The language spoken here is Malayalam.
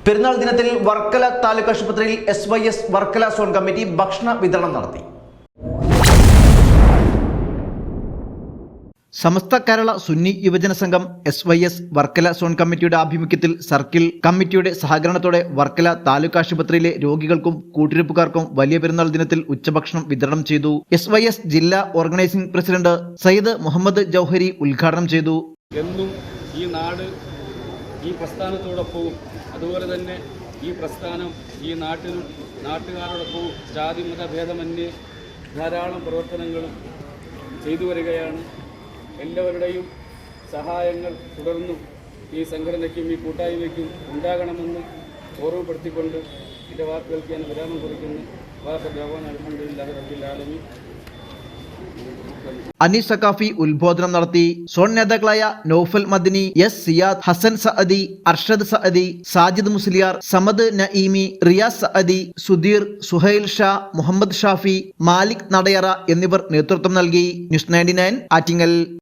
പെരുന്നാൾ ദിനത്തിൽ വർക്കല താലൂക്ക് ആശുപത്രിയിൽ SYS വർക്കല സോൺ കമ്മിറ്റി ഭക്ഷണ വിതരണം നടത്തി. സമസ്ത കേരള സുന്നി യുവജന സംഘം SYS വർക്കല സോൺ കമ്മിറ്റിയുടെ ആഭിമുഖ്യത്തിൽ സർക്കിൾ കമ്മിറ്റിയുടെ സഹകരണത്തോടെ വർക്കല താലൂക്ക് ആശുപത്രിയിലെ രോഗികൾക്കും കൂട്ടിരിപ്പുകാർക്കും വലിയ പെരുന്നാൾ ദിനത്തിൽ ഉച്ചഭക്ഷണം വിതരണം ചെയ്തു. SYS ജില്ലാ ഓർഗനൈസിംഗ് പ്രസിഡന്റ് സയ്യിദ് മുഹമ്മദ് ജൗഹരി ഉദ്ഘാടനം ചെയ്തു. എന്നും ഈ നാട് ഈ പ്രസ്ഥാനത്തോടൊപ്പവും അതുപോലെ തന്നെ ഈ പ്രസ്ഥാനം ഈ നാട്ടിലും നാട്ടുകാരോടൊപ്പവും ജാതി മതഭേദമന്യേ ധാരാളം പ്രവർത്തനങ്ങളും ചെയ്തു വരികയാണ്. എല്ലാവരുടെയും സഹായങ്ങൾ തുടർന്നും ഈ സംഘടനയ്ക്കും ഈ കൂട്ടായ്മയ്ക്കും ഉണ്ടാകണമെന്ന് ഓർമ്മപ്പെടുത്തിക്കൊണ്ട് എൻ്റെ വാക്കുകൾക്ക് ഞാൻ വിരാമം കുറിക്കുന്നു. വാഹൻ അൽഹംദുലില്ലാഹി റബ്ബിൽ ആലമീൻ. അനീസ് സഖാഫി ഉദ്ബോധനം നടത്തി. സോൺ നേതാക്കളായ നൌഫൽ മദനി, സിയാദ്, ഹസൻ സഅദി, അർഷദ് സഅദി, സാജിദ് മുസ്ലിയാർ, സമദ് നഈമി, റിയാസ് സഅദി, സുധീർ, സുഹൈൽ ഷാ, മുഹമ്മദ് ഷാഫി, മാലിക് നടയറ എന്നിവർ നേതൃത്വം നൽകി. ന്യൂസ് 99 ആറ്റിങ്ങൽ.